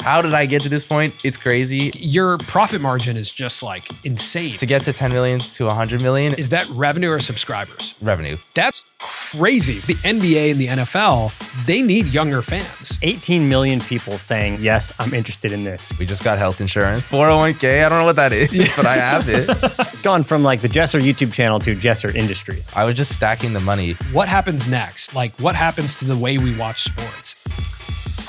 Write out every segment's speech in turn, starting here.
how did I get to this point? It's crazy. Your profit margin is just like insane. To get to 10 million to 100 million. Is that revenue or subscribers? Revenue. That's crazy. The NBA and the NFL, they need younger fans. 18 million people saying, yes, I'm interested in this. We just got health insurance. 401k, I don't know what that is, but I have it. It's gone from like the Jesser YouTube channel to Jesser Industries. I was just stacking the money. What happens next? Like, what happens to the way we watch sports?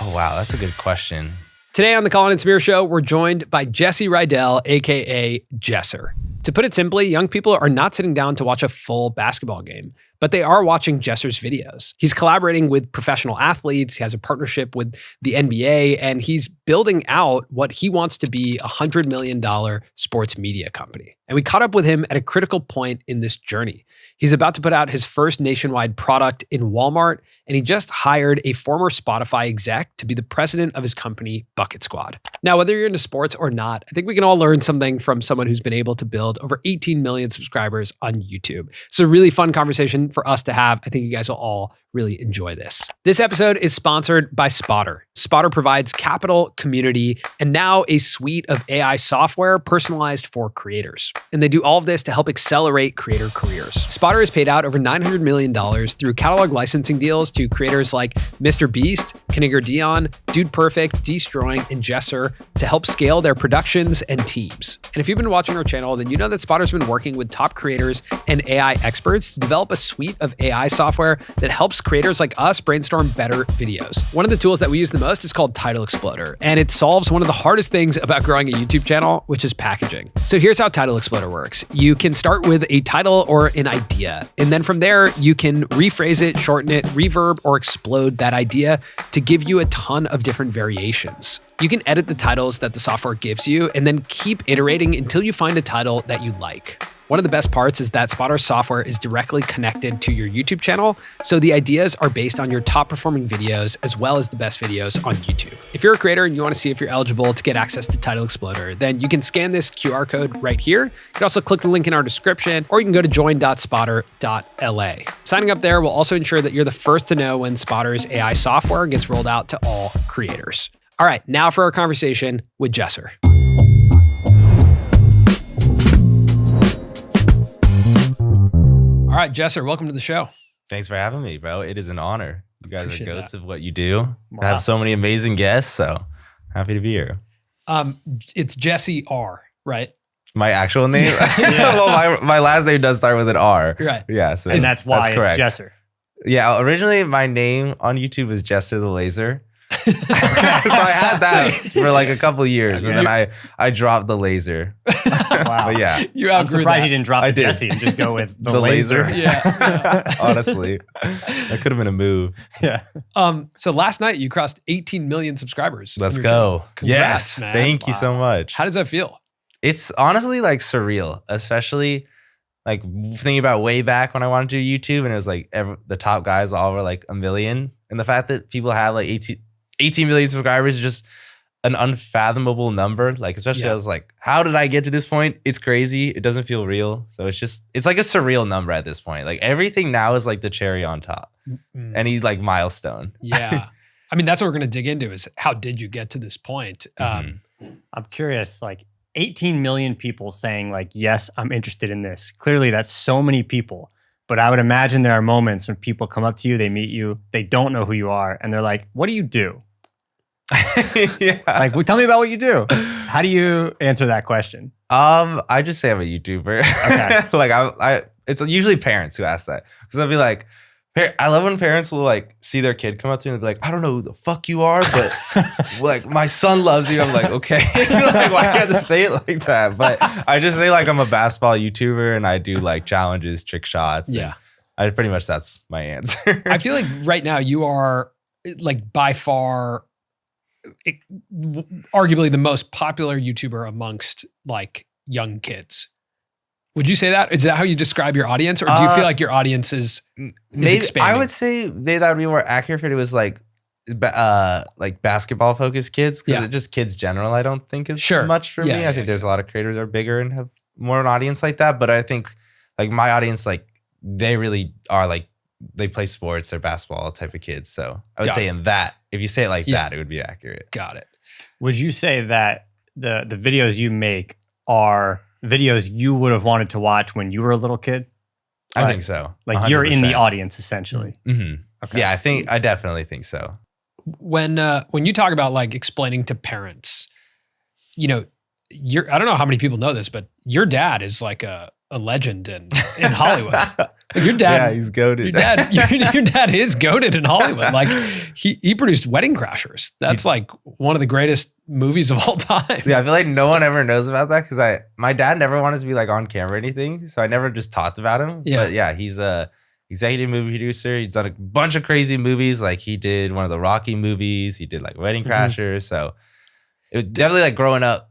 Oh, wow, that's a good question. Today on the Colin and Samir Show, we're joined by Jesse Rydell, aka Jesser. To put it simply, young people are not sitting down to watch a full basketball game, but they are watching Jesser's videos. He's collaborating with professional athletes, he has a partnership with the NBA, and he's building out what he wants to be a $100 million sports media company. And we caught up with him at a critical point in this journey. He's about to put out his first nationwide product in Walmart, and he just hired a former Spotify exec to be the president of his company, Bucket Squad. Now, whether you're into sports or not, I think we can all learn something from someone who's been able to build over 18 million subscribers on YouTube. It's a really fun conversation for us to have. I think you guys will all really enjoy this. This episode is sponsored by Spotter. Spotter provides capital, community, and now a suite of AI software personalized for creators. And they do all of this to help accelerate creator careers. Spotter has paid out over $900 million through catalog licensing deals to creators like Mr. Beast, Kaniger Dion, Dude Perfect, Destroying, and Jesser to help scale their productions and teams. And if you've been watching our channel, then you know that Spotter's been working with top creators and AI experts to develop a suite of AI software that helps creators like us brainstorm better videos. One of the tools that we use the most is called Title Exploder, and it solves one of the hardest things about growing a YouTube channel, which is packaging. So here's how Title Exploder works. You can start with a title or an idea, and then from there, you can rephrase it, shorten it, reverb, or explode that idea to give you a ton of different variations. You can edit the titles that the software gives you and then keep iterating until you find a title that you like. One of the best parts is that Spotter software is directly connected to your YouTube channel, so the ideas are based on your top performing videos as well as the best videos on YouTube. If you're a creator and you want to see if you're eligible to get access to Title Exploder, then you can scan this QR code right here. You can also click the link in our description, or you can go to join.spotter.la. Signing up there will also ensure that you're the first to know when Spotter's AI software gets rolled out to all creators. All right, now for our conversation with Jesser. All right, Jesser, welcome to the show. Thanks for having me, bro. It is an honor. You guys Appreciate are goats that. of what you do. Wow. I have so many amazing guests, so happy to be here. It's Jesse R, right? My actual name? Well, my last name does start with an R. Right. Yeah, so And that's why it's correct. Jesser. Yeah, originally my name on YouTube was Jesser the Laser. So I had that for like a couple of years, and then I dropped the laser. Wow. But yeah, You I'm outgrew surprised that. you didn't drop I the did. Jesse and just go with the, The laser. laser. Yeah. honestly, that could have been a move. Yeah. So last night you crossed 18 million subscribers. Let's on your go. channel. Congrats, Yes, man. thank you so Wow. much. How does that feel? It's honestly like surreal, especially like thinking about way back when I wanted to do YouTube, and it was like the top guys all were like a million, and the fact that people have like 18 million subscribers is just an unfathomable number. Like, especially Yeah. I was like, how did I get to this point? It's crazy. It doesn't feel real. So it's like a surreal number at this point. Like everything now is like the cherry on top. Mm. Any like milestone. Yeah. I mean, that's what we're going to dig into is how did you get to this point? Mhm. I'm curious, like 18 million people saying like, yes, I'm interested in this. Clearly that's so many people. But I would imagine there are moments when people come up to you, they meet you, they don't know who you are, and they're like, what do you do? Yeah. Like, well, tell me about what you do. How do you answer that question? I just say I'm a YouTuber. Okay. Like I it's usually parents who ask that, because I'll be like, I love when parents will like see their kid come up to me and be like, I don't know who the fuck you are, but like my son loves you. I'm like, okay, like why do you have to say it like that? But I just say like I'm a basketball YouTuber and I do like challenges, trick shots. Yeah. I pretty much that's my answer. I feel like right now you are like by far arguably the most popular YouTuber amongst like young kids. Would you say that? Is that how you describe your audience? Or do you feel like your audience is expanding? I would say maybe that would be more accurate if it was like basketball focused kids, because Yeah. just kids general I don't think is Sure. much for Yeah, me. yeah, I think there's a lot of creators that are bigger and have more an audience like that, but I think like my audience, like they really are like they play sports, they're basketball type of kids. So I would Got say in that, if you say it like Yeah. that, it would be accurate. Got it. Would you say that the videos you make are videos you would have wanted to watch when you were a little kid? I think so. Like you're in the 100%. audience essentially. Mhm. Okay. Yeah, I definitely think so. When you talk about like explaining to parents, you know, I don't know how many people know this, but your dad is like a legend in Hollywood. Your dad, yeah, he's goated. Your dad is goated in Hollywood. Like he produced Wedding Crashers. That's like one of the greatest movies of all time. Yeah, I feel like no one ever knows about that because my dad never wanted to be like on camera or anything, so I never just talked about him. Yeah. But yeah, he's a executive movie producer. He's done a bunch of crazy movies. Like he did one of the Rocky movies. He did like Wedding Crashers. So it was definitely like growing up.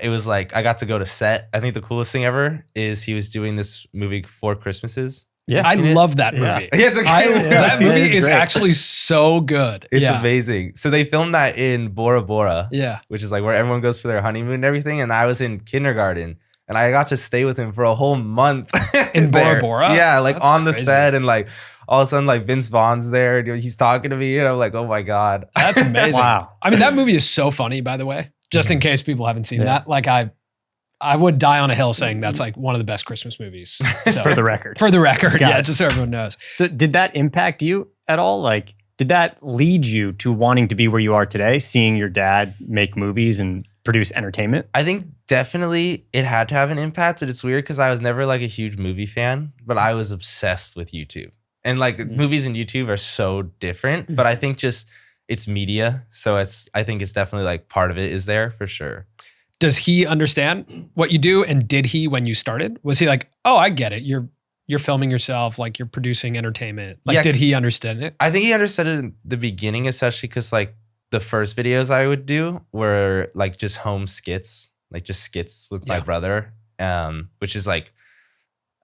It was like I got to go to set. I think the coolest thing ever is he was doing this movie 4 Christmases. Yeah, I love that movie. Yeah. Yeah, it's okay. That movie It is is great. actually so good. It's yeah. amazing. So they filmed that in Bora Bora, Yeah. which is like where everyone goes for their honeymoon and everything. And I was in kindergarten and I got to stay with him for a whole month. In Bora there. Bora? Yeah, like That's on the crazy. set and like all of a sudden like Vince Vaughn's there and he's talking to me and I'm like, oh my God. That's amazing. Wow. I mean, that movie is so funny, by the way, just in case people haven't seen that. Like I would die on a hill saying that's like one of the best Christmas movies. So, For the record. For the record. Got Yeah, it. just so everyone knows. So did that impact you at all? Like, did that lead you to wanting to be where you are today, seeing your dad make movies and produce entertainment? I think definitely it had to have an impact, but it's weird because I was never like a huge movie fan, but I was obsessed with YouTube. And like movies and YouTube are so different, but I think just it's media. So I think it's definitely like part of it is there for sure. Does he understand what you do? And did he when you started? Was he like, oh, I get it. You're filming yourself, like you're producing entertainment. Like, Yeah, did he understand it? I think he understood it in the beginning, especially because like the first videos I would do were like just home skits, like just skits with my Yeah. brother, which is like,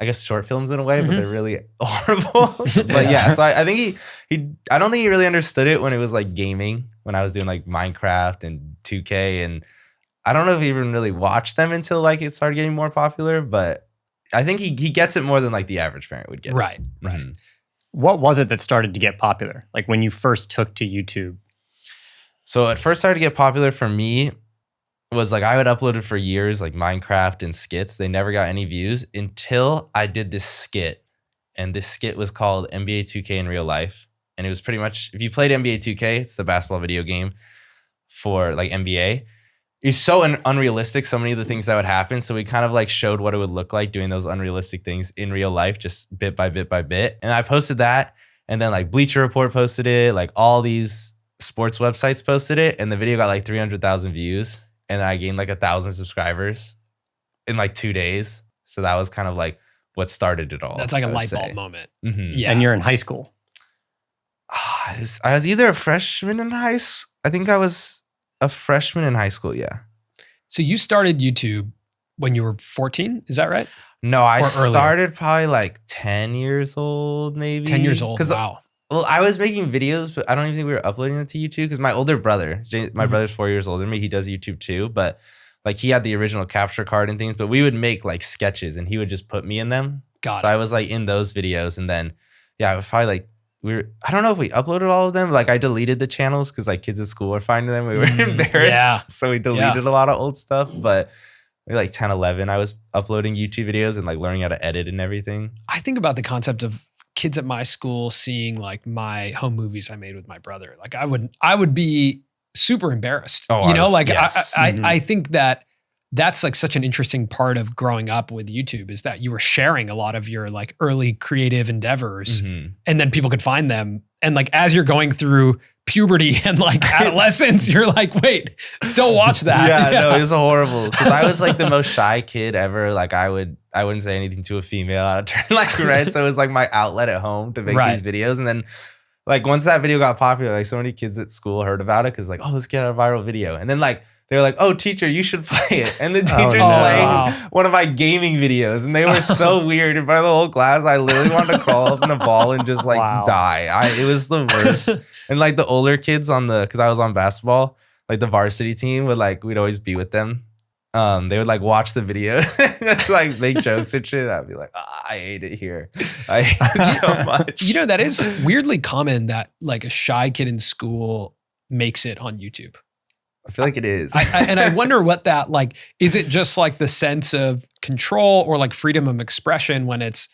I guess short films in a way, but they're really horrible. But yeah, so I think I don't think he really understood it when it was like gaming, when I was doing like Minecraft and 2K, and I don't know if he even really watched them until like it started getting more popular, but I think he gets it more than like the average parent would get. Right. It. Mhm. What was it that started to get popular? Like when you first took to YouTube? So it first started to get popular for me was like I would upload it for years, like Minecraft and skits. They never got any views until I did this skit. And this skit was called NBA 2K in real life. And it was pretty much, if you played NBA 2K, it's the basketball video game for like NBA. It's so unrealistic, so many of the things that would happen. So we kind of like showed what it would look like doing those unrealistic things in real life, just bit by bit by bit. And I posted that. And then like Bleacher Report posted it, like all these sports websites posted it. And the video got like 300,000 views. And then I gained like 1,000 subscribers in like 2 days. So that was kind of like what started it all. That's like a I would light say. bulb moment. Mhm. Yeah. And you're in high school. I was either a freshman in high school. I think I was a freshman in high school. Yeah. So you started YouTube when you were 14, is that right? No, I Or earlier. started probably like 10 years old, maybe. 10 years old. 'Cause, Wow. well, I was making videos, but I don't even think we were uploading them to YouTube because my older brother, my Mhm. brother's 4 years older than me, he does YouTube too. But like he had the original capture card and things, but we would make like sketches and he would just put me in them. Got So it. I was like in those videos. And then, yeah, I was probably like, I don't know if we uploaded all of them. Like I deleted the channels because like kids at school were finding them. We were embarrassed. yeah. So we deleted a lot of old stuff. But maybe like 10, 11, I was uploading YouTube videos and like learning how to edit and everything. I think about the concept of kids at my school seeing like my home movies I made with my brother. Like I would be super embarrassed. Oh, you know, like yes. I think that that's like such an interesting part of growing up with YouTube is that you were sharing a lot of your like early creative endeavors Mhm. and then people could find them. And like as you're going through puberty and like adolescence, you're like, wait, don't watch that. Yeah, no, it was horrible because I was like the most shy kid ever. Like I wouldn't say anything to a female. I'd turn like red. So it was like my outlet at home to make Right. these videos. And then like once that video got popular, like so many kids at school heard about it because like, oh, let's get a viral video. And then like they were like, oh, teacher, you should play it. And the teacher's no. playing Wow. one of my gaming videos. And they were so weird. In front of the whole class, I literally wanted to crawl up in a ball and just like Wow. die. It was the worst. And like the older kids because I was on basketball, like the varsity team we'd always be with them. They would like watch the video, like make jokes and shit. I'd be like, I hate it here. I hate it so much. You know, that is weirdly common that like a shy kid in school makes it on YouTube. I feel like it is. And I wonder what that, like, is it just like the sense of control or like freedom of expression when it's,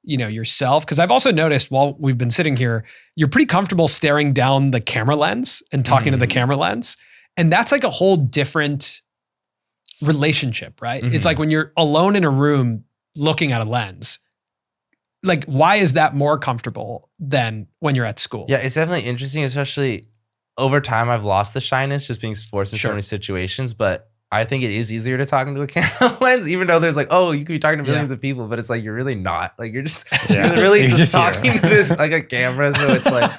you know, yourself? Because I've also noticed while we've been sitting here, you're pretty comfortable staring down the camera lens and talking to the camera lens. And that's like a whole different relationship, right? It's like when you're alone in a room looking at a lens, like, why is that more comfortable than when you're at school? Yeah, it's definitely interesting, especially over time. I've lost the shyness just being forced in so many situations, but I think it is easier to talk into a camera lens, even though there's like, oh, you could be talking to millions of people, but it's like, you're really not. Like, you're just, you're really just talking to this, like a camera. So it's like,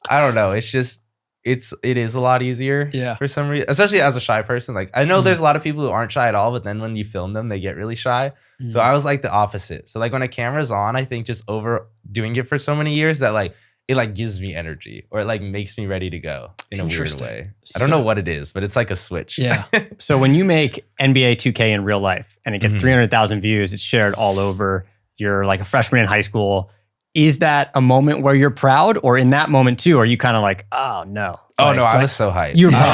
I don't know. It's just, it is a lot easier for some reason, especially as a shy person. Like, I know there's a lot of people who aren't shy at all, but then when you film them, they get really shy. So I was like the opposite. So like when a camera's on, I think just overdoing it for so many years that like, it like gives me energy or it like makes me ready to go in a weird way. I don't know what it is, but it's like a switch. Yeah. So when you make NBA 2K in real life and it gets 300,000 views, it's shared all over, you're like a freshman in high school. Is that a moment where you're proud, or in that moment too, are you kind of like, oh no? Oh no, I was so hyped. You were I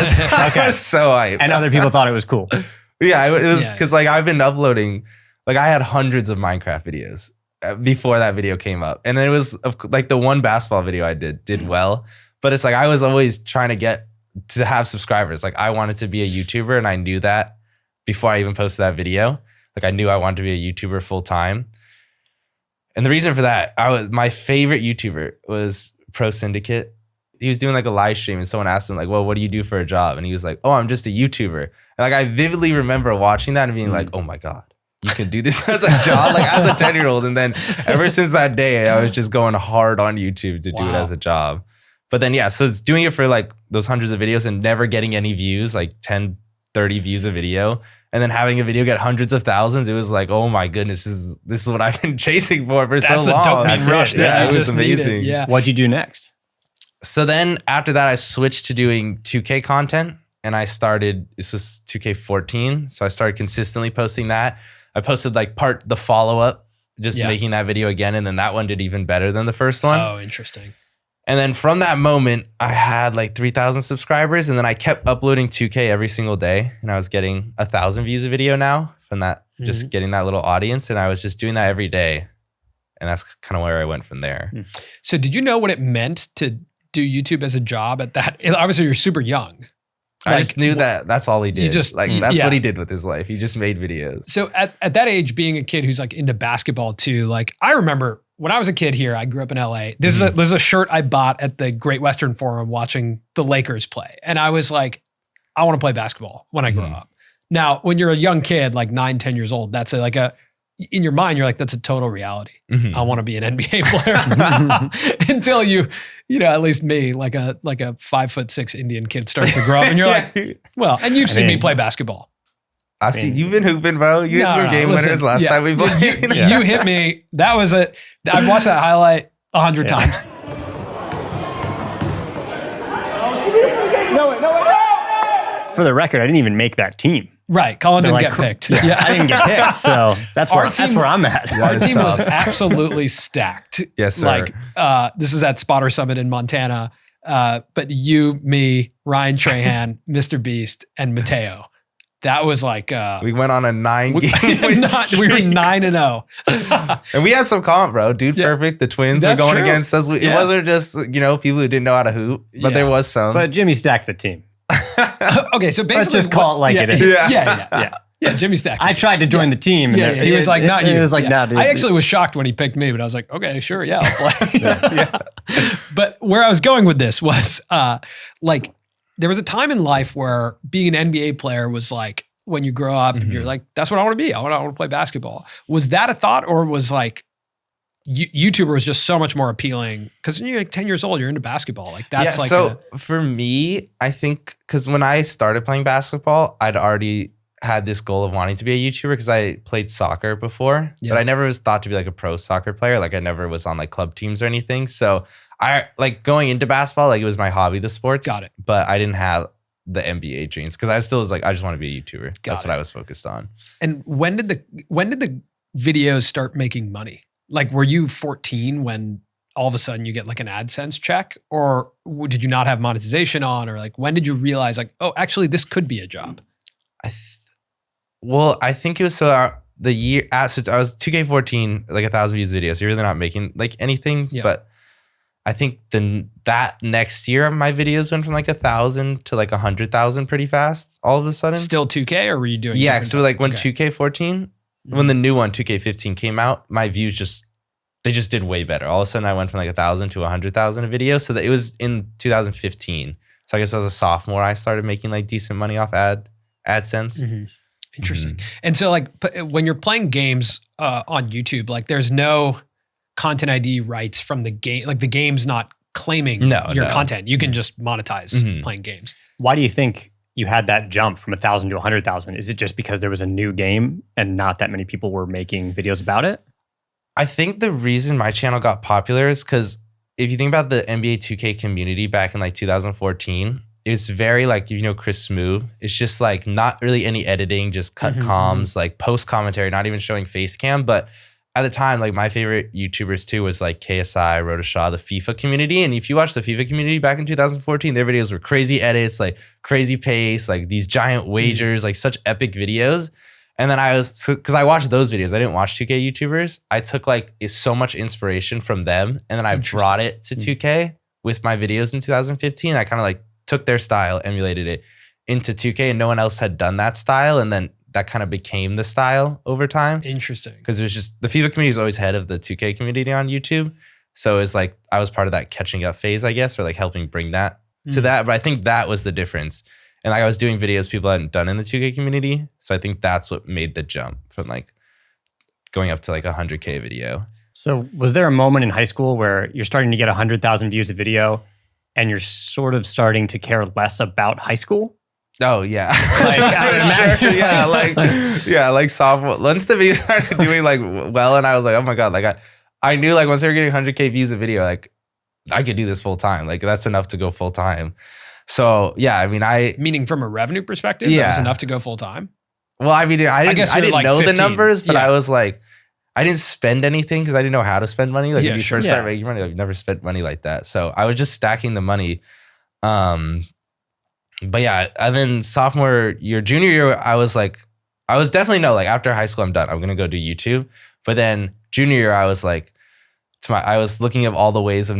was so hyped. And other people thought it was cool. Yeah, it was because like I've been uploading, like I had hundreds of Minecraft videos before that video came up. And then it was like the one basketball video I did well, but it's like I was always trying to get to have subscribers. Like I wanted to be a YouTuber, and I knew that before I even posted that video. Like I knew I wanted to be a YouTuber full time. And the reason for that, my favorite YouTuber was Pro Syndicate. He was doing like a live stream and someone asked him like, well, what do you do for a job? And he was like, oh, I'm just a YouTuber. And like, I vividly remember watching that and being like, oh my God, you can do this as a job, like as a 10-year-old. And then ever since that day, I was just going hard on YouTube to do it as a job. But then, yeah, so it's doing it for like those hundreds of videos and never getting any views, like 10, 30 views a video. And then having a video get hundreds of thousands, it was like, oh my goodness, this is what I've been chasing for so long. That's the dopamine rush. Yeah, it was amazing. Yeah. What'd you do next? So then after that, I switched to doing 2K content, and I started, this was 2K14. So I started consistently posting that. I posted like the follow-up, just making that video again. And then that one did even better than the first one. Oh, interesting. And then from that moment, I had like 3,000 subscribers, and then I kept uploading 2K every single day, and I was getting 1,000 views a video now from that, just getting that little audience, and I was just doing that every day, and that's kind of where I went from there. So did you know what it meant to do YouTube as a job at that? Obviously, you're super young. I just knew that that's all he did. That's what he did with his life. He just made videos. So at that age, being a kid who's like into basketball too, like I remember when I was a kid here, I grew up in LA. This is a shirt I bought at the Great Western Forum watching the Lakers play. And I was like, I want to play basketball when I grow up. Now, when you're a young kid, like 9, 10 years old, that's in your mind, you're like, that's a total reality. I want to be an NBA player. Until you know, at least me, like a 5'6" Indian kid starts to grow up and you're like, well, and you've seen me play basketball. I see you've been hooping, bro. You had some game winners last time we played. You hit me. That was I've watched that highlight 100 times. For the record, I didn't even make that team. Right. Colin didn't get picked. Yeah, I didn't get picked. So that's where I'm at. Our team was absolutely stacked. Yes, sir. Like this was at Spotter Summit in Montana. But you, me, Ryan Trahan, Mr. Beast, and Mateo. That was like we went on a 9-game win streak. We were 9-0. And we had some comp, bro. Dude Perfect, the twins were going against us. It wasn't just, people who didn't know how to hoop, but there was some. But Jimmy stacked the team. Okay, so basically, let's just call it like it is. Yeah, Jimmy stacked. I tried to join the team. And he was like, "Not you." He was like, "No, dude." I actually was shocked when he picked me, but I was like, "Okay, sure, yeah, I'll play." But where I was going with this was, like, there was a time in life where being an NBA player was like, when you grow up, you're like, "That's what I want to be. I want to play basketball." Was that a thought, or was like, YouTuber was just so much more appealing? Because when you're like 10 years old, you're into basketball. Like that's for me, I think, because when I started playing basketball, I'd already had this goal of wanting to be a YouTuber because I played soccer before, but I never was thought to be like a pro soccer player. Like I never was on like club teams or anything. So I like going into basketball, like it was my hobby, the sports. Got it. But I didn't have the NBA dreams because I still was like, I just want to be a YouTuber. That's what I was focused on. And when did the videos start making money? Like, were you 14 when all of a sudden you get like an AdSense check, or did you not have monetization on, or like when did you realize like, oh, actually this could be a job? I think it was the year so I was 2K14, like 1,000 views video. So you're really not making like anything, but I think that next year my videos went from like 1,000 to like 100,000 pretty fast. All of a sudden, still 2K, or were you doing? Yeah, so like when 2K14, when the new one 2K15 came out, my views just did way better. All of a sudden, I went from like 1,000 to 100,000 a video. So that it was in 2015. So I guess I was a sophomore. I started making like decent money off AdSense. Mm-hmm. Interesting. And so like when you're playing games on YouTube, like there's no content ID rights from the game. Like the game's not claiming your content. You can just monetize playing games. Why do you think you had that jump from 1,000 to 100,000? Is it just because there was a new game and not that many people were making videos about it? I think the reason my channel got popular is because if you think about the NBA 2K community back in like 2014, it's very like, Chris Smoo. It's just like not really any editing, just cut comms, like post commentary, not even showing face cam. But at the time, like my favorite YouTubers too was like KSI, Rodashaw, the FIFA community. And if you watch the FIFA community back in 2014, their videos were crazy edits, like crazy pace, like these giant wagers, like such epic videos. And then because I watched those videos, I didn't watch 2K YouTubers. I took like so much inspiration from them. And then I brought it to 2K with my videos in 2015. I kind of like took their style, emulated it into 2K, and no one else had done that style. And then that kind of became the style over time. Interesting. Because it was just, the FIFA community is always ahead of the 2K community on YouTube. So it's like, I was part of that catching up phase, I guess, or like helping bring that to that. But I think that was the difference. And like I was doing videos people hadn't done in the 2K community. So I think that's what made the jump from like going up to like 100K video. So was there a moment in high school where you're starting to get 100,000 views a video and you're sort of starting to care less about high school? Oh yeah. Like I would imagine. like sophomore. Once the video started doing like well, and I was like, oh my God, like I knew like once they were getting 100K views a video, like I could do this full time. Like that's enough to go full time. So yeah, I mean, meaning from a revenue perspective, that was enough to go full time. Well, I mean, I didn't like know 15. the numbers, but I was like, I didn't spend anything because I didn't know how to spend money. Like when you first start making money, like you never spent money like that. So I was just stacking the money. But yeah, and then sophomore year, junior year, I was definitely like after high school, I'm done. I'm gonna go do YouTube. But then junior year, I was like, I was looking at all the ways of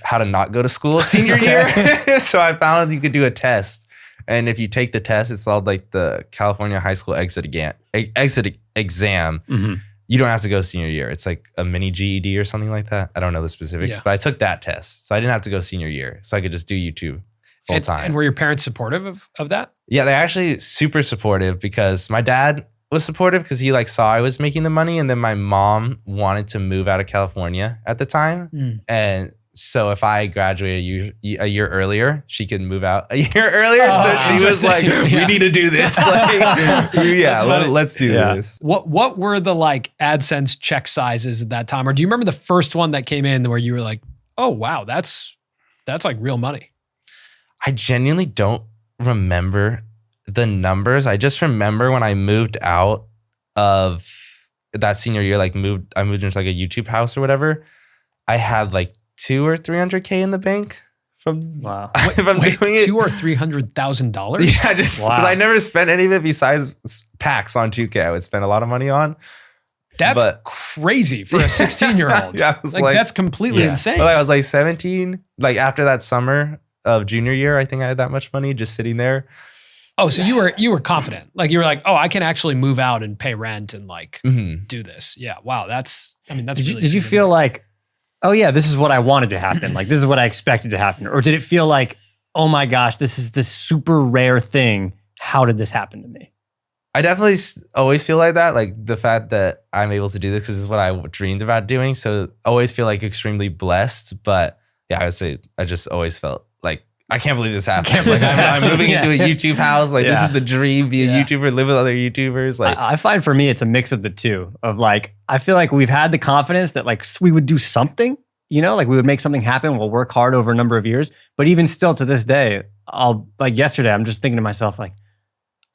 how to not go to school senior year. So I found you could do a test. And if you take the test, it's called like the California High School Exit Exam. Mm-hmm. You don't have to go senior year. It's like a mini GED or something like that. I don't know the specifics, but I took that test. So I didn't have to go senior year. So I could just do YouTube full time. And were your parents supportive of that? Yeah, they're actually super supportive because my dad was supportive because he like saw I was making the money, and then my mom wanted to move out of California at the time. And so if I graduated a year earlier, she could move out a year earlier. So she was like, we need to do this. Like, let's do this. What were the like AdSense check sizes at that time? Or do you remember the first one that came in where you were like, oh wow, that's like real money? I genuinely don't remember the numbers. I just remember when I moved out of that senior year, I moved into like a YouTube house or whatever. I had like $200,000 or $300K in the bank from doing it. $200,000 or $300,000? Yeah, just because I never spent any of it besides packs on 2K. I would spend a lot of money on. That's crazy for a 16-year-old. Yeah, like that's completely insane. I was like 17. Like after that summer of junior year, I think I had that much money just sitting there. Oh, so you were confident. Like you were like, oh, I can actually move out and pay rent and like do this. Yeah. Wow. That's Did you feel like, oh yeah, this is what I wanted to happen. Like this is what I expected to happen. Or did it feel like, oh my gosh, this is this super rare thing. How did this happen to me? I definitely always feel like that. Like the fact that I'm able to do this because this is what I dreamed about doing. So always feel like extremely blessed. But yeah, I would say I just always felt like, I can't believe this happened. Like I'm moving into a YouTube house. Like this is the dream, be a YouTuber, live with other YouTubers. Like I find for me, it's a mix of the two of like, I feel like we've had the confidence that like we would do something, like we would make something happen. We'll work hard over a number of years. But even still to this day, yesterday, I'm just thinking to myself like,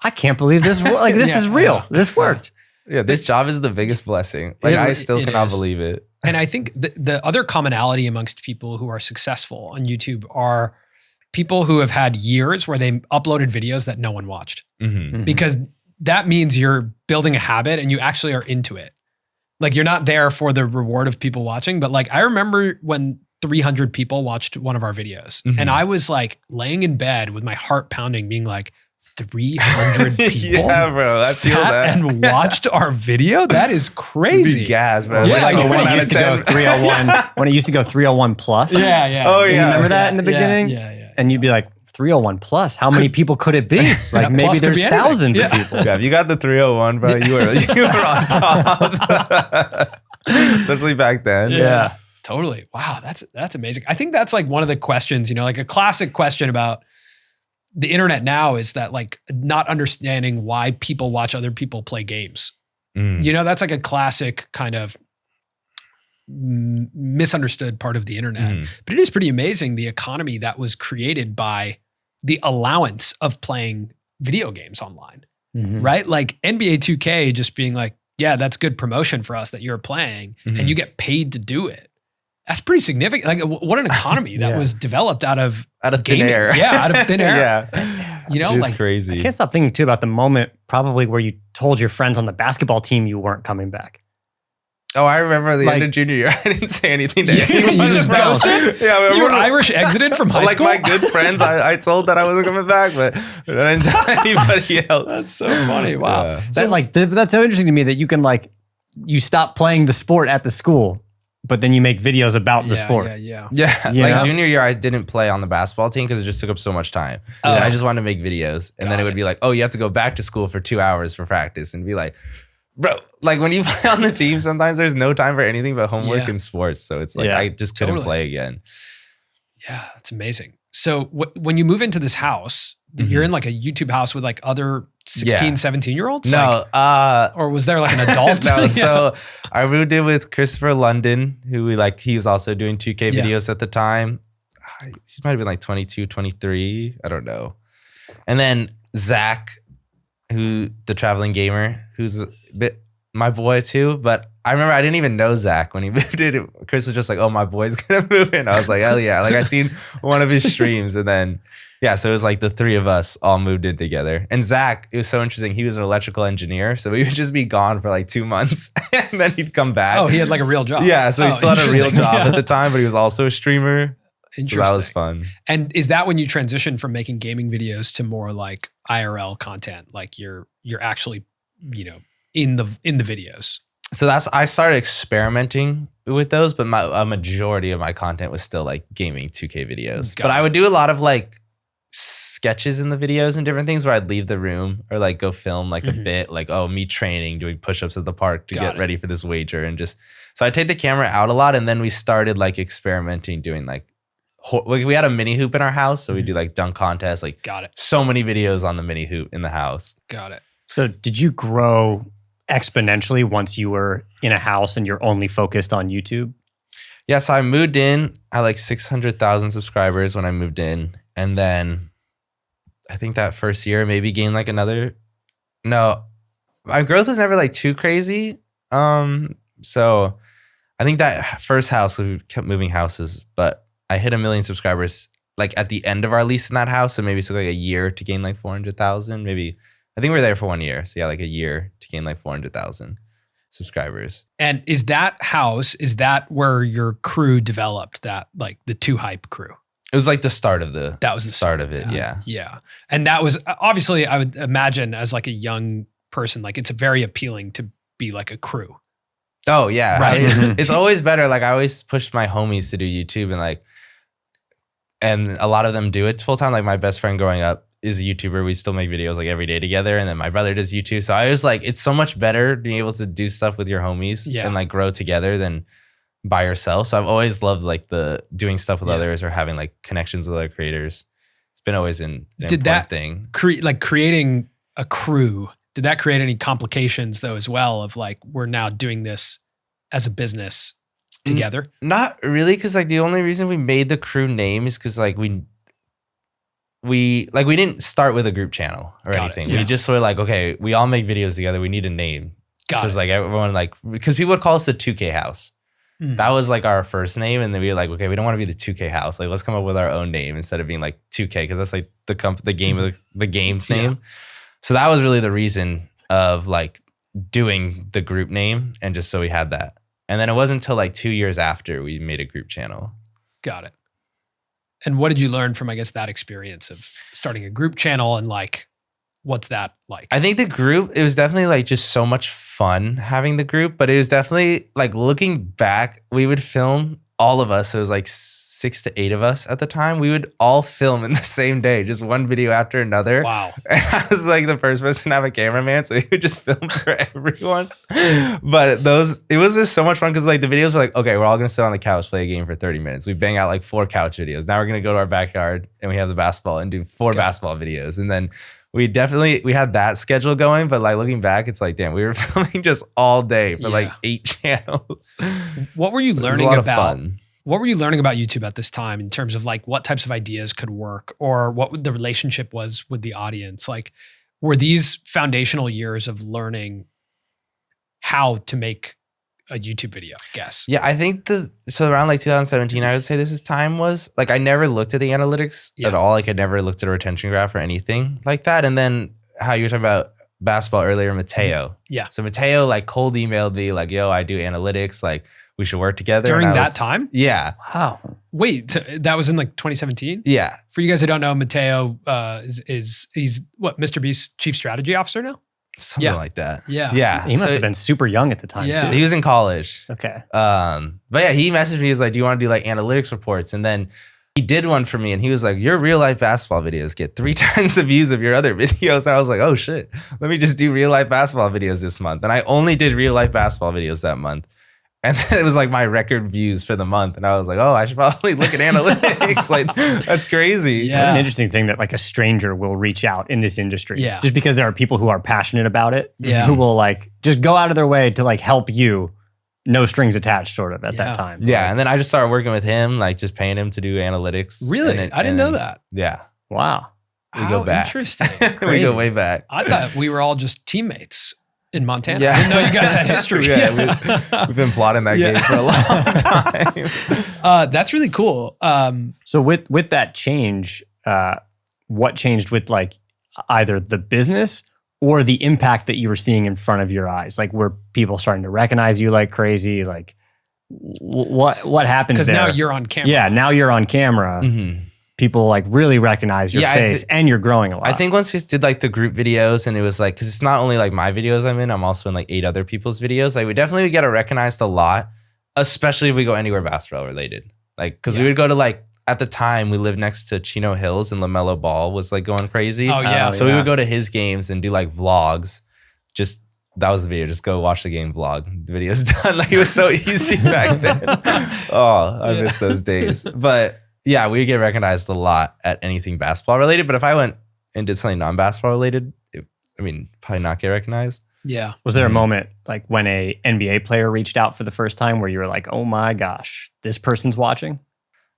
I can't believe this, like this is real. This worked. Yeah, this job is the biggest blessing. Like I still cannot believe it. And I think the other commonality amongst people who are successful on YouTube are people who have had years where they uploaded videos that no one watched. Because that means you're building a habit and you actually are into it. Like you're not there for the reward of people watching, but like I remember when 300 people watched one of our videos and I was like laying in bed with my heart pounding being like, 300 people yeah, bro. I feel that. and watched our video? That is crazy. Gas, bro. Yeah, like when it used to go 301, when it used to go 301 plus. Yeah. Oh, You yeah. remember that in the beginning? Yeah. And you'd be like, 301 plus, how many people could it be? Like maybe there's thousands of people. Yeah, if you got the 301, bro, you were on top. Especially back then. Yeah. Totally. Wow, that's amazing. I think that's like one of the questions, like a classic question about the internet now is that like not understanding why people watch other people play games. That's like a classic kind of misunderstood part of the internet. But it is pretty amazing the economy that was created by the allowance of playing video games online, right? Like NBA 2K just being like, yeah, that's good promotion for us that you're playing and you get paid to do it. That's pretty significant. Like what an economy that was developed out of thin air. Yeah, out of thin air. Yeah. Like crazy. I can't stop thinking too about the moment probably where you told your friends on the basketball team you weren't coming back. Oh, I remember the end of junior year. I didn't say anything to anyone. You just ghosted? Yeah, you were Irish exited from high school? Like my good friends, I told that I wasn't coming back, but I didn't tell anybody else. That's so funny. Wow. Yeah. So that's so interesting to me that you can you stop playing the sport at the school, but then you make videos about the sport. Yeah. Like junior year, I didn't play on the basketball team because it just took up so much time. And I just wanted to make videos. And then it would be like, oh, you have to go back to school for 2 hours for practice and be like, bro, like when you play on the team, sometimes there's no time for anything but homework and sports. So it's like, I just couldn't play again. Yeah, that's amazing. So when you move into this house, you're in like a YouTube house with like other 16, 17-year-olds? No. Or was there like an adult? No, so I moved in with Christopher London, who he was also doing 2K videos at the time. He might have been like 22, 23. I don't know. And then Zach, the traveling gamer, who's a bit my boy too. But I remember I didn't even know Zach when he moved in. Chris was just like, oh, my boy's gonna move in. I was like, hell yeah. Like I seen one of his streams and then, so it was like the three of us all moved in together. And Zach, it was so interesting. He was an electrical engineer. So he would just be gone for like 2 months and then he'd come back. Oh, he had like a real job. Yeah. So he still had a real job at the time, but he was also a streamer. Interesting. So that was fun. And is that when you transitioned from making gaming videos to more like IRL content? Like you're actually, in the videos. So I started experimenting with those, but a majority of my content was still like gaming 2K videos. But I would do a lot of like sketches in the videos and different things where I'd leave the room or like go film like a bit, like, oh, me training, doing push-ups at the park to get ready for this wager. And so I take the camera out a lot. And then we started like experimenting, doing like we had a mini hoop in our house. So we do like dunk contests, like so many videos on the mini hoop in the house. Got it. So did you grow exponentially once you were in a house and you're only focused on YouTube? Yeah, so I moved in. I had like 600,000 subscribers when I moved in. And then I think that first year maybe gained like another. No, my growth was never like too crazy. So I think that first house, we kept moving houses, but I hit 1 million subscribers like at the end of our lease in that house. So maybe it took like a year to gain like 400,000. Maybe I think we were there for 1 year. So yeah, like a year to gain like 400,000 subscribers. And is that where your crew developed, that like the Too Hype crew? It was like the start of the start of it. Yeah. Yeah. And that was obviously, I would imagine as like a young person, like it's very appealing to be like a crew. Oh yeah. Right. It's always better. Like I always pushed my homies to do YouTube and a lot of them do it full time. Like my best friend growing up is a YouTuber. We still make videos like every day together. And then my brother does YouTube. So I was like, it's so much better being able to do stuff with your homies and like grow together than by yourself. So I've always loved like the doing stuff with others or having like connections with other creators. It's been always an important thing. Creating a crew, did that create any complications though as well of like, we're now doing this as a business together? Not really. Cause like the only reason we made the crew name is cause like we didn't start with a group channel or anything. We just were like, okay, we all make videos together. We need a name. Got Because it. like everyone because people would call us the 2K house. That was like our first name, and then we were like, okay, we don't want to be the 2K house. Like, let's come up with our own name instead of being like 2K, because that's like the game's name. So that was really the reason of like doing the group name, and just so we had that. And then it wasn't until like 2 years after we made a group channel. Got it. And what did you learn from, I guess, that experience of starting a group channel, and like, what's that like? I think the group, it was definitely like just so much fun having the group, but it was definitely like looking back, we would film all of us. It was like 6 to 8 of us at the time. We would all film in the same day, just one video after another. Wow. And I was like the first person to have a cameraman, so we would just film for everyone. But it was just so much fun because like the videos were like, okay, we're all gonna sit on the couch, play a game for 30 minutes. We bang out like 4 couch videos. Now we're gonna go to our backyard and we have the basketball and do 4 basketball videos. And then we had that schedule going, but like looking back, it's like, damn, we were filming just all day for like 8 channels. What were you learning about? Fun. What were you learning about YouTube at this time in terms of like what types of ideas could work, or what the relationship was with the audience? Like, were these foundational years of learning how to make a YouTube video, I guess? Yeah, I think so around like 2017, I would say this time was like, I never looked at the analytics at all. Like I never looked at a retention graph or anything like that. And then how you were talking about basketball earlier, Mateo. Yeah. So Mateo like cold emailed me like, yo, I do analytics. Like we should work together. During that time? Yeah. Wow. Wait, so that was in like 2017? Yeah. For you guys who don't know, Mateo he's what, Mr. Beast's chief strategy officer now? Something like that. Yeah. Yeah. He must have been super young at the time too. He was in college. Okay. But yeah, he messaged me. He was like, do you want to do like analytics reports? And then he did one for me and he was like, your real life basketball videos get 3 times the views of your other videos. And I was like, oh shit, let me just do real life basketball videos this month. And I only did real life basketball videos that month. And then it was like my record views for the month. And I was like, oh, I should probably look at analytics. Like, that's crazy. Yeah. It's an interesting thing that like a stranger will reach out in this industry. Yeah. Just because there are people who are passionate about it. Yeah. Who will like just go out of their way to like help you, no strings attached sort of at that time. Yeah. And then I just started working with him, like just paying him to do analytics. Really? I didn't know that. Yeah. Wow. We go back. Interesting. We go way back. I thought we were all just teammates in Montana. Yeah. I didn't know you guys had history. We've been plotting that game for a long time. That's really cool. So with that change, what changed with like either the business or the impact that you were seeing in front of your eyes? Like, were people starting to recognize you like crazy? Like, what happens there? Because now you're on camera. Yeah, now you're on camera. Mm-hmm. People like really recognize your face and you're growing a lot. I think once we did like the group videos and it was like, because it's not only like my videos I'm in, I'm also in like 8 other people's videos. Like we definitely would get recognized a lot, especially if we go anywhere basketball related. Like, because we would go to like, at the time we lived next to Chino Hills and LaMelo Ball was like going crazy. Oh yeah. So we would go to his games and do like vlogs. Just, that was the video. Just go watch the game vlog. The video's done. Like it was so easy back then. Oh, I miss those days. But yeah, we get recognized a lot at anything basketball related. But if I went and did something non-basketball related, probably not get recognized. Yeah. Was there a moment like when a NBA player reached out for the first time where you were like, oh my gosh, this person's watching?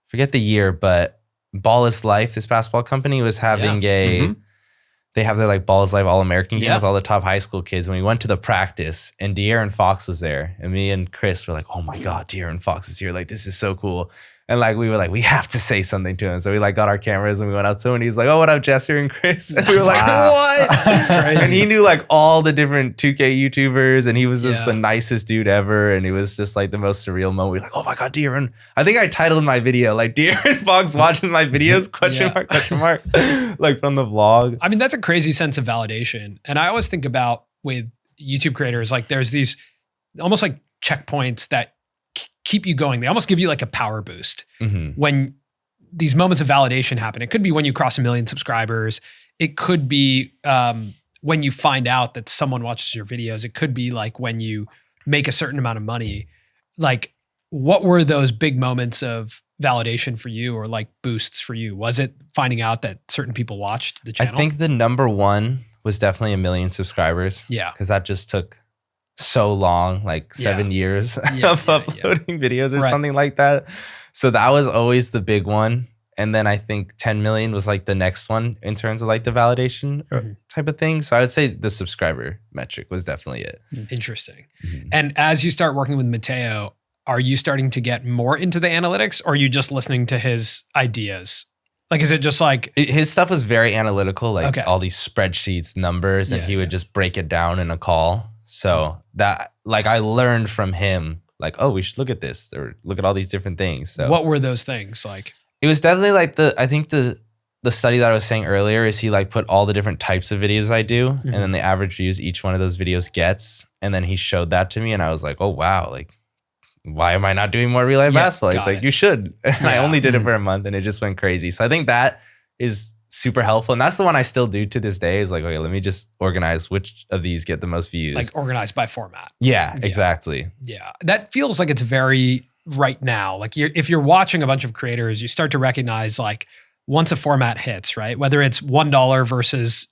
Forget the year, but Ball is Life, this basketball company, was having they have their like Ball is Life All-American game with all the top high school kids. And we went to the practice and De'Aaron Fox was there. And me and Chris were like, oh my God, De'Aaron Fox is here. Like, this is so cool. And like, we were like, we have to say something to him. So we like got our cameras and we went up to him and he's like, oh, what up, Jester and Chris? And we were like, what? That's crazy. And he knew like all the different 2K YouTubers and he was just the nicest dude ever. And it was just like the most surreal moment. We were like, oh my God, De'Aaron. I think I titled my video like De'Aaron Fox watches my videos, question mark, like from the vlog. I mean, that's a crazy sense of validation. And I always think about with YouTube creators, like there's these almost like checkpoints that keep you going. They almost give you like a power boost when these moments of validation happen. It could be when you cross 1 million subscribers. It could be when you find out that someone watches your videos. It could be like when you make a certain amount of money. Like, what were those big moments of validation for you or like boosts for you? Was it finding out that certain people watched the channel? I think the number one was definitely 1 million subscribers. Yeah. Because that just took so long, like 7 years of uploading videos or something like that. So that was always the big one. And then I think 10 million was like the next one in terms of like the validation type of thing. So I would say the subscriber metric was definitely it. Interesting. And as you start working with Mateo, are you starting to get more into the analytics, or are you just listening to his ideas? Like, is it just like... His stuff was very analytical, like all these spreadsheets, numbers, and he would just break it down in a call. So that, like, I learned from him, like, oh, we should look at this or look at all these different things. So what were those things like? It was definitely like I think the study that I was saying earlier is he like put all the different types of videos I do and then the average views each one of those videos gets. And then he showed that to me and I was like, oh, wow, like, why am I not doing more real life basketball? He's like, you should. And I only did it for a month and it just went crazy. So I think that is super helpful. And that's the one I still do to this day is like, okay, let me just organize which of these get the most views. Like organized by format. Yeah, exactly. Yeah. That feels like it's very right now. Like if you're watching a bunch of creators, you start to recognize like once a format hits, right? Whether it's $1 versus,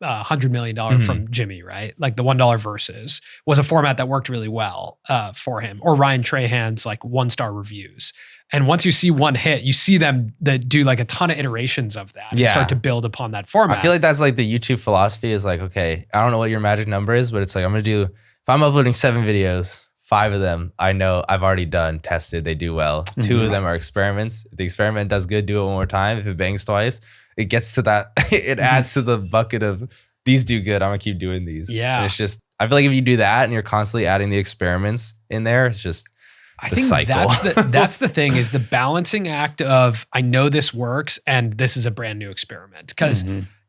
$100 million from Jimmy, right? Like the $1 versus was a format that worked really well for him, or Ryan Trahan's like 1-star reviews. And once you see one hit, you see them that do like a ton of iterations of that and start to build upon that format. I feel like that's like the YouTube philosophy is like, okay, I don't know what your magic number is, but it's like, if I'm uploading 7 videos, 5 of them I know I've already done, tested, they do well. 2 of them are experiments. If the experiment does good, do it one more time. If it bangs twice, it gets to that, it adds to the bucket of these do good, I'm gonna keep doing these. Yeah. And it's just, I feel like if you do that and you're constantly adding the experiments in there, it's just I think cycle. that's the thing is the balancing act of I know this works and this is a brand new experiment. Because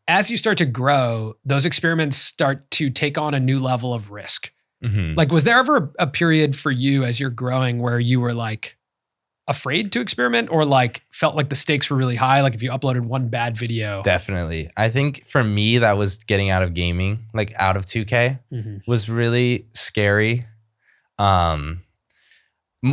as you start to grow, those experiments start to take on a new level of risk. Like, was there ever a period for you as you're growing where you were like afraid to experiment or like felt like the stakes were really high? Like if you uploaded one bad video? Definitely. I think for me, that was getting out of gaming, like out of 2K was really scary.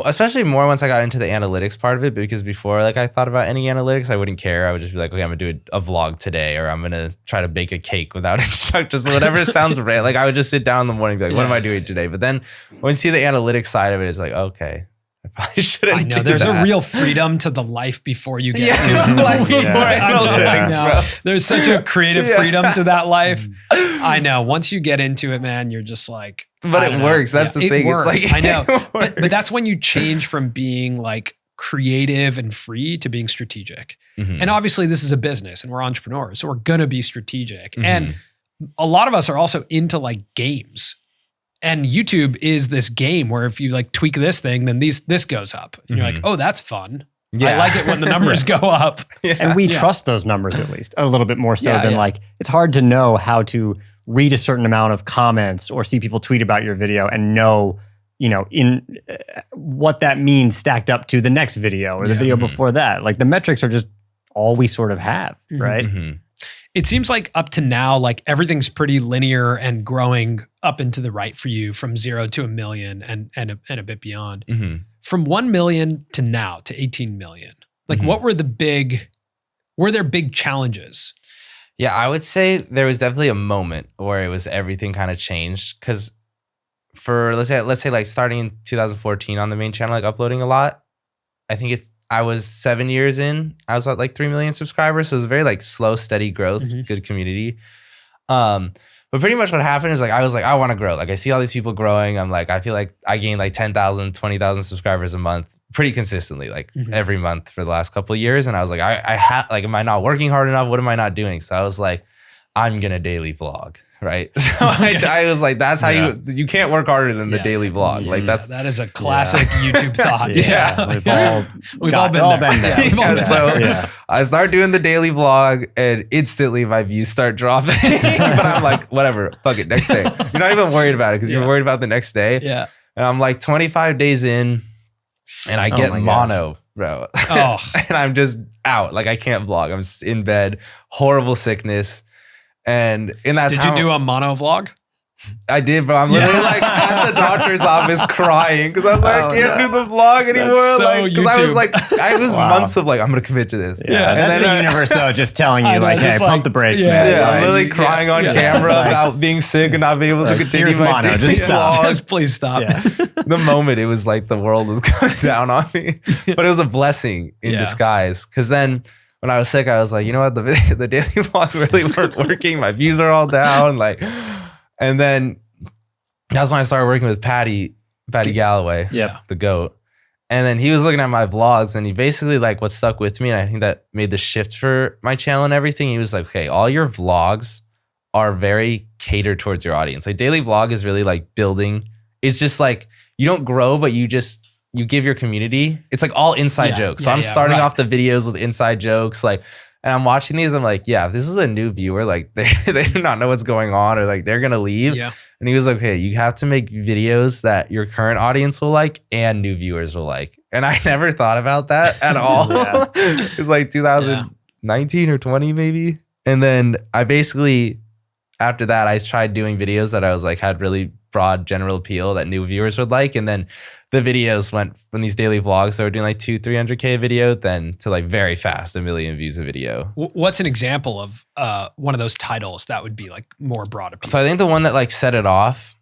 Especially more once I got into the analytics part of it, because before like I thought about any analytics, I wouldn't care. I would just be like, okay, I'm gonna do a vlog today, or I'm gonna try to bake a cake without instructions, whatever sounds right. Like I would just sit down in the morning and be like, what am I doing today? But then when you see the analytics side of it, it's like, okay, I probably shouldn't. I know do there's that. a real freedom to the life before you get to life before analytics, bro. There's such a creative freedom to that life. I know. Once you get into it, man, you're just like, but it works. That's the thing. It works. It's like, I know. But that's when you change from being like creative and free to being strategic. And obviously this is a business and we're entrepreneurs, so we're going to be strategic. And a lot of us are also into like games. And YouTube is this game where if you like tweak this thing, then this goes up. And you're like, oh, that's fun. I like it when the numbers go up. And we trust those numbers at least a little bit more so than like, it's hard to know how to read a certain amount of comments or see people tweet about your video and know, in what that means stacked up to the next video or the video before that. Like the metrics are just all we sort of have, right? It seems like up to now, like everything's pretty linear and growing up into the right for you from 0 to 1 million and a bit beyond. From 1 million to now to 18 million, like what were there big challenges? Yeah, I would say there was definitely a moment where it was everything kind of changed. Cause for let's say like starting in 2014 on the main channel, like uploading a lot, I was 7 years in, I was at like 3 million subscribers. So it was very like slow, steady growth, good community. But pretty much what happened is like, I was like, I want to grow. Like I see all these people growing. I'm like, I feel like I gained like 10,000, 20,000 subscribers a month pretty consistently, like every month for the last couple of years. And I was like, I have like, am I not working hard enough? What am I not doing? So I was like, I'm going to daily vlog. Right. So I was like, that's how you can't work harder than the daily vlog. Like that is a classic YouTube thought. We've all been there. So I start doing the daily vlog and instantly my views start dropping. But I'm like, whatever, fuck it, next day. You're not even worried about it because you're worried about the next day. Yeah. And I'm like 25 days in and I get mono, bro. And I'm just out. Like I can't vlog. I'm just in bed, horrible sickness. And in that Did you do a mono vlog? I did, bro. I'm literally like at the doctor's office crying because I'm like, I can't do the vlog anymore. so Like, because I was YouTube. like, I was Wow. months of like, I'm gonna commit to this. Yeah, And that's then the universe though, just telling I you know, like, just hey, like- pump the brakes, yeah, man. Yeah, Like, I'm literally crying on camera Like- about being sick and not being able to Like, continue here's my mono, daily just stop. vlog. Just please stop. Yeah. The moment it was like the world was coming down on me, but it was a blessing in Yeah. disguise. Because then when I was sick, I was like, you know what, the daily vlogs really weren't working. My views are all down. Like, and then that's when I started working with Paddy Galloway, Yep. the GOAT. And then he was looking at my vlogs and he basically like what stuck with me. And I think that made the shift for my channel and everything. He was like, okay, all your vlogs are very catered towards your audience. Like daily vlog is really like building. It's just like, you don't grow, but you give your community. It's like all inside Yeah, jokes. So yeah, I'm yeah, starting right. off the videos with inside jokes. Like, and I'm watching these. I'm like, yeah, if this is a new viewer, like they do not know what's going on or like they're going to leave. Yeah. And he was like, okay, you have to make videos that your current audience will like and new viewers will like. And I never thought about that at all. Yeah. It was like 2019 or 20 maybe. And then I basically, after that, I tried doing videos that I was like, had really broad general appeal that new viewers would like. And then the videos went from these daily vlogs that were doing like 200-300K a video, then to like very fast, 1 million views a video. What's an example of one of those titles that would be like more broad appeal? So I think the one that like set it off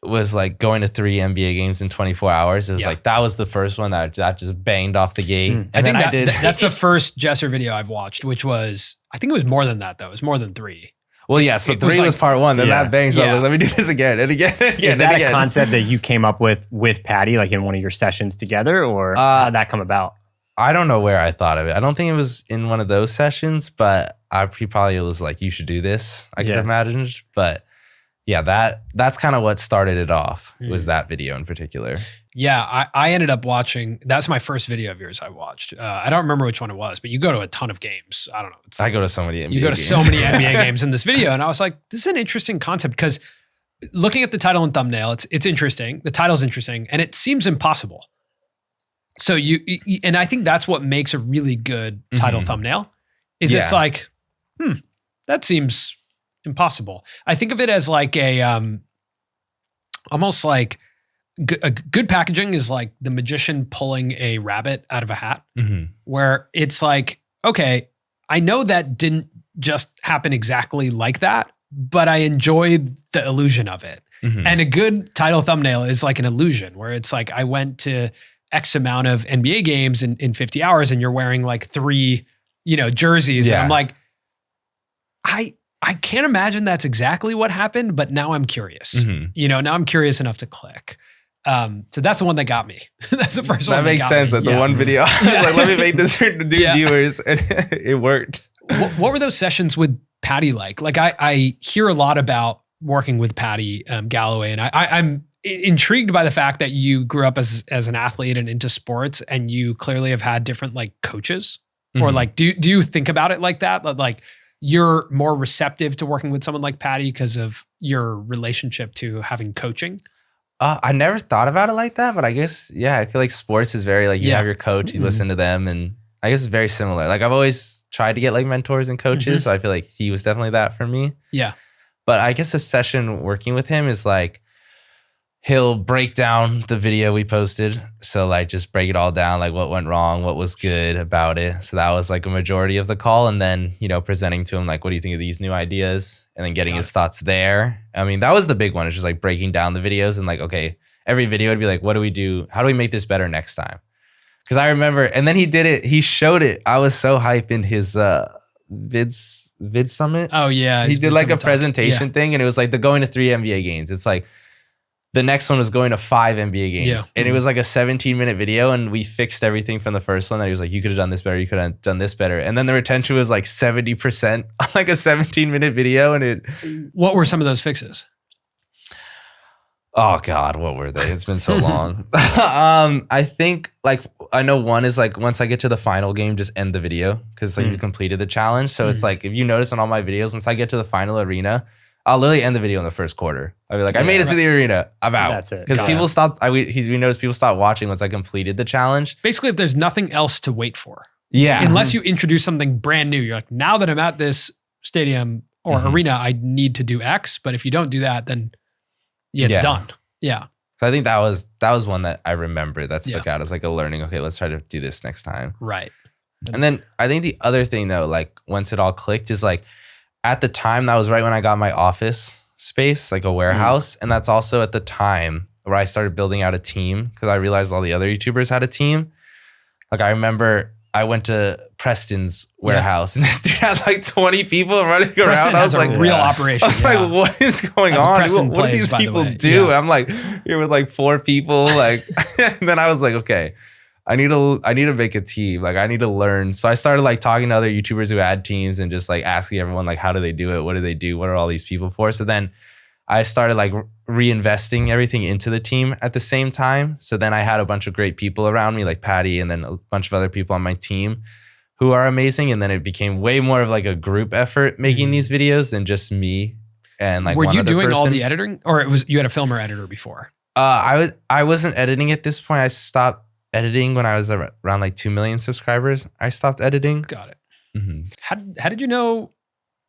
was like going to 3 NBA games in 24 hours. It was Yeah. like, that was the first one that just banged off the gate. And I think then that's the first Jesser video I've watched, which was, I think it was more than that though. It was more than 3. well, yeah, so It was 3 was like- part 1. Then Yeah. that banged. So I was Yeah. like, let me do this again and again and again Is that and a again. concept that you came up with Paddy, like in one of your sessions together, or how'd that come about? I don't know where I thought of it. I don't think it was in one of those sessions, but he probably was like, you should do this, I could Yeah. imagine. But yeah, that's kind of what started it off, was that video in particular. Yeah, I ended up watching, that's my first video of yours I watched. I don't remember which one it was, but you go to a ton of games. I don't know. It's I go to so many NBA you go to games. so many NBA games in this video. And I was like, this is an interesting concept because looking at the title and thumbnail, it's interesting. The title's interesting and it seems impossible. So and I think that's what makes a really good title Mhm. thumbnail is Yeah. it's like, that seems impossible. I think of it as like almost like a good packaging is like the magician pulling a rabbit out of a hat, Mhm. where it's like, okay, I know that didn't just happen exactly like that, but I enjoyed the illusion of it. Mhm. And a good title thumbnail is like an illusion where it's like, I went to X amount of NBA games in 50 hours and you're wearing like 3, jerseys. And Yeah. I'm like, I can't imagine that's exactly what happened, but now I'm curious. Mhm. Now I'm curious enough to click. So that's the one that got me. That's the first one. That makes got sense. me. That the Yeah. one video, I was like, let me make this for new Yeah. viewers, and it worked. What were those sessions with Paddy like? Like I hear a lot about working with Paddy Galloway, and I'm intrigued by the fact that you grew up as an athlete and into sports, and you clearly have had different like coaches, or Mhm. like do you think about it like that? Like you're more receptive to working with someone like Paddy because of your relationship to having coaching? I never thought about it like that, but I guess, yeah, I feel like sports is very like, you Yeah. have your coach, you Mhm. listen to them, and I guess it's very similar. Like I've always tried to get like mentors and coaches, so I feel like he was definitely that for me. Yeah. But I guess a session working with him is like, he'll break down the video we posted. So like just break it all down, like what went wrong, what was good about it. So that was like a majority of the call. And then, presenting to him, like, what do you think of these new ideas? And then getting his thoughts there. I mean, that was the big one. It's just like breaking down the videos and like, okay, every video would be like, what do we do? How do we make this better next time? Because I remember, and then he did it, he showed it. I was so hyped in his vid summit. Oh yeah. He it's did been like a some time. presentation thing, and it was like the going to 3 NBA games. It's like the next one was going to 5 NBA games. Yeah. And it was like a 17-minute video, and we fixed everything from the first one. That he was like, you could have done this better, you could have done this better. And then the retention was like 70% on like a 17-minute video. And it, What were some of those fixes? oh God, what were they? It's been so long. I think like, I know one is like, once I get to the final game, just end the video, because like you completed the challenge. So it's like, if you notice on all my videos, once I get to the final arena, I'll literally end the video in the first quarter. I'll be like, I made it to the arena. I'm out. That's it. Because Got people stopped. We noticed people stopped watching once I completed the challenge. Basically, if there's nothing else to wait for, Yeah. unless you introduce something brand new, you're like, now that I'm at this stadium or arena, I need to do X. But if you don't do that, then it's Yeah. done. Yeah. So I think that was one that I remember that stuck out as like a learning. Okay, let's try to do this next time. Right. And then I think the other thing though, like once it all clicked, is like at the time that was right when I got my office space, like a warehouse, and that's also at the time where I started building out a team because I realized all the other YouTubers had a team. Like I remember I went to Preston's warehouse and this dude had like 20 people running around. I was like, real operation. I was like, what is going That's on? Preston What do Plays, these by the people way. do? Yeah. And I'm like here with like 4 people. Like, and then I was like, okay, I need to make a team. Like I need to learn. So I started like talking to other YouTubers who had teams and just like asking everyone like, how do they do it? What do they do? What are all these people for? So then I started like reinvesting everything into the team at the same time. So then I had a bunch of great people around me, like Paddy, and then a bunch of other people on my team who are amazing. And then it became way more of like a group effort making these videos than just me and like were one you other doing all person. the editing, or you had a filmer editor before? I wasn't editing at this point. I stopped editing when I was around like 2 million subscribers. I stopped editing. Got it. Mm-hmm. How did you know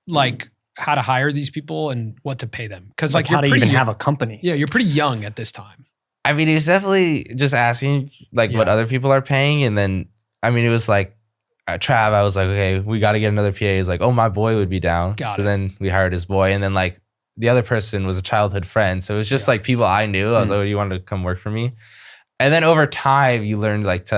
like how to hire these people and what to pay them? Because like how you're to pretty even young. have a company. Yeah, you're pretty young at this time. I mean, it's definitely just asking like what other people are paying. And then, I mean, it was like, Trav, I was like, okay, we got to get another PA. He's like, oh, my boy would be down. Got so it. then we hired his boy. And then like the other person was a childhood friend. So it was just like people I knew. I was like, oh, you want to come work for me? And then over time, you learned like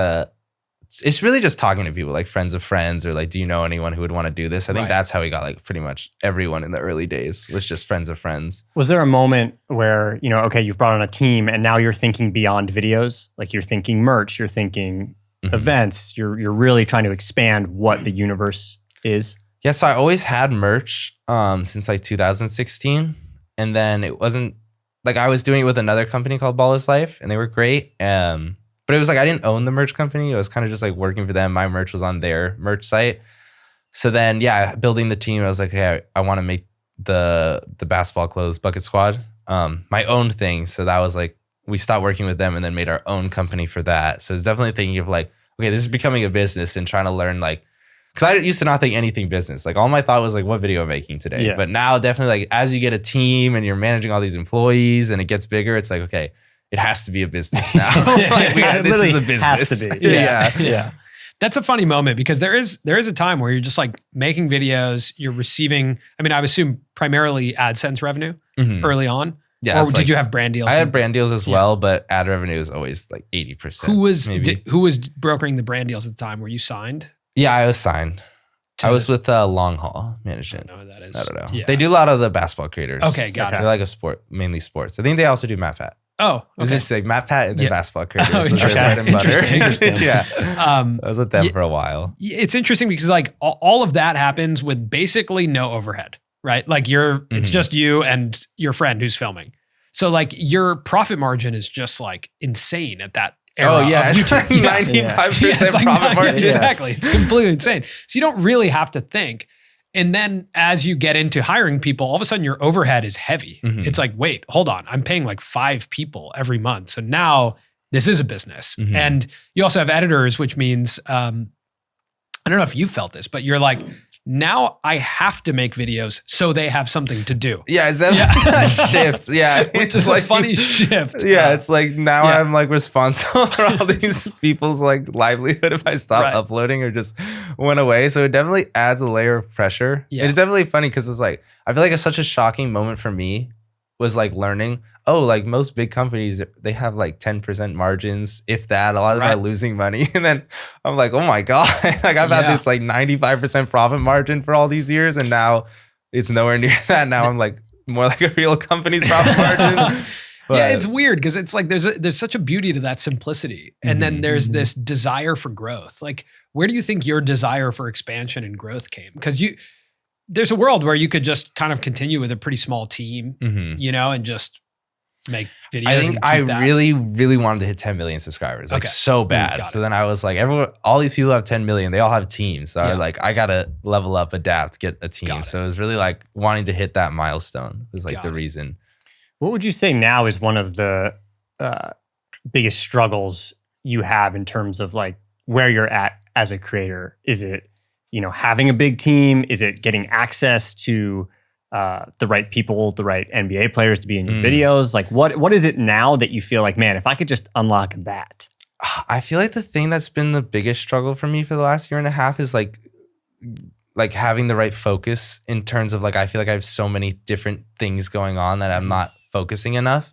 it's really just talking to people like friends of friends or like, do you know anyone who would want to do this? I think that's how we got like pretty much everyone in the early days was just friends of friends. Was there a moment where, okay, you've brought on a team and now you're thinking beyond videos? Like you're thinking merch, you're thinking events, you're really trying to expand what the universe is? Yeah, so I always had merch since like 2016. And then it wasn't like I was doing it with another company called Baller's Life and they were great. But it was like I didn't own the merch company. It was kind of just like working for them. My merch was on their merch site. So then, building the team, I was like, hey, I want to make the basketball clothes Bucket Squad my own thing. So that was like, we stopped working with them and then made our own company for that. So it's definitely thinking of like, okay, this is becoming a business and trying to learn like, because I used to not think anything business. Like all my thought was like, what video am I making today? Yeah. But now definitely like as you get a team and you're managing all these employees and it gets bigger, it's like, okay, it has to be a business now. Like this is a business. Has to be. Yeah. That's a funny moment because there is a time where you're just like making videos, you're receiving, I mean, I would assume primarily AdSense revenue early on. Yeah. Or did you have brand deals? I had brand deals as well, but ad revenue is always like 80%. Who was brokering the brand deals at the time? Were you signed? Yeah, I was signed. I was with Long Haul Management. I don't know who that is. I don't know. Yeah. They do a lot of the basketball creators. Okay, got it. They're like mainly sports. I think they also do MatPat. Oh, It was okay. interesting. Like MatPat and then basketball creators. Oh, was their interesting. bread and butter. Interesting. Yeah. I was with them for a while. It's interesting because like all of that happens with basically no overhead, right? Like it's just you and your friend who's filming. So like your profit margin is just like insane at that era. Oh yeah, of it's YouTube. like 95% It's like profit margin. Exactly. It's completely insane. So you don't really have to think. And then as you get into hiring people, all of a sudden your overhead is heavy. It's like, wait, hold on. I'm paying like 5 people every month. So now this is a business. And you also have editors, which means, I don't know if you felt this, but you're like, now I have to make videos so they have something to do. Yeah, is that shift? Yeah. Which is like a funny shift. Yeah, it's like now I'm like responsible for all these people's like livelihood if I stop uploading or just went away. So it definitely adds a layer of pressure. Yeah. It's definitely funny because it's like, I feel like it's such a shocking moment for me was like learning, like most big companies, they have like 10% margins, if that. A lot of them are losing money. And then I'm like, oh my God, like I've had this like 95% profit margin for all these years. And now it's nowhere near that. Now I'm like more like a real company's profit margin. But, yeah, it's weird because it's like there's such a beauty to that simplicity. And then there's this desire for growth. Like, where do you think your desire for expansion and growth came? Because there's a world where you could just kind of continue with a pretty small team, and just make videos. I think I really, really wanted to hit 10 million subscribers, like so bad. So then I was like, all these people have 10 million. They all have teams. So I was like, I got to level up, adapt, get a team. So it was really like wanting to hit that milestone was like the reason. What would you say now is one of the biggest struggles you have in terms of like where you're at as a creator? Is it, having a big team? Is it getting access to the right people, the right NBA players to be in your videos? Like what is it now that you feel like, man, if I could just unlock that? I feel like the thing that's been the biggest struggle for me for the last year and a half is like having the right focus in terms of like, I feel like I have so many different things going on that I'm not focusing enough.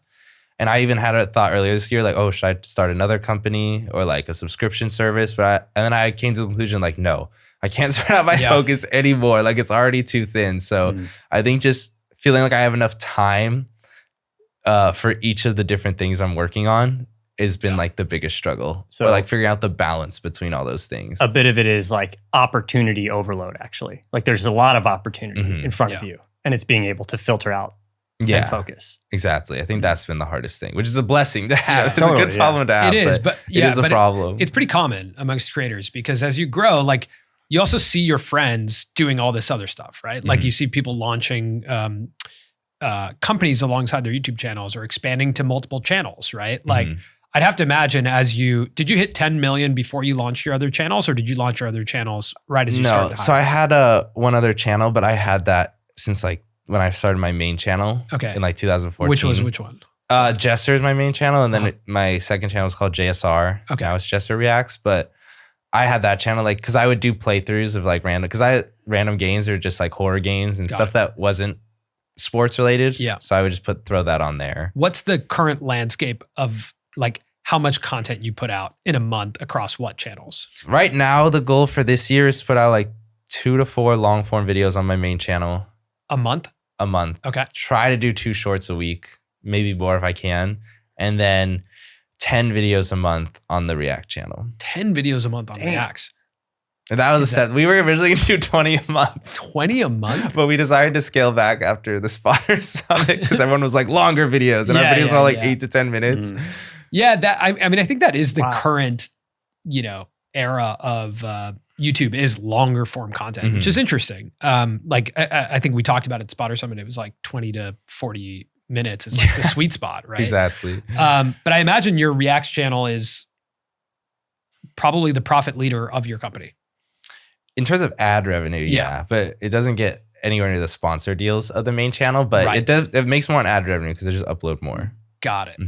And I even had a thought earlier this year, like, oh, should I start another company or like a subscription service? And then I came to the conclusion, like, no, I can't spread out my focus anymore. Like it's already too thin. So I think just feeling like I have enough time for each of the different things I'm working on has been like the biggest struggle. So or like figuring out the balance between all those things. A bit of it is like opportunity overload, actually. Like there's a lot of opportunity in front of you, and it's being able to filter out and focus. Exactly. I think that's been the hardest thing, which is a blessing to have. It's totally, a good problem to have. It is, but it is a problem. It's pretty common amongst creators because as you grow, like you also see your friends doing all this other stuff, right? Like you see people launching companies alongside their YouTube channels or expanding to multiple channels, right? Like I'd have to imagine did you hit 10 million before you launched your other channels, or did you launch your other channels right as you started? No, so I had one other channel, but I had that since like when I started my main channel in like 2014. Which one? Jesser is my main channel, and then my second channel is called JSR. Okay. Now it's Jesser Reacts, but I had that channel like because I would do playthroughs of like random games or just like horror games and stuff that wasn't sports related. Yeah. So I would just throw that on there. What's the current landscape of like how much content you put out in a month across what channels? Right now, the goal for this year is to put out like 2 to 4 long form videos on my main channel. A month? A month. Okay. Try to do 2 shorts a week, maybe more if I can. And then 10 videos a month on the React channel. 10 videos a month on Reacts. And that was a set. We were originally going to do 20 a month. 20 a month? But we decided to scale back after the Spotter Summit because everyone was like longer videos and our videos were like 8 to 10 minutes. Yeah, I mean, I think that is the current, era of YouTube is longer form content, which is interesting. Like I think we talked about at Spotter Summit, it was like 20 to 40 minutes is like the sweet spot, right? Exactly. But I imagine your Reacts channel is probably the profit leader of your company. In terms of ad revenue, yeah, but it doesn't get anywhere near the sponsor deals of the main channel, but it makes more on ad revenue because they just upload more. Got it.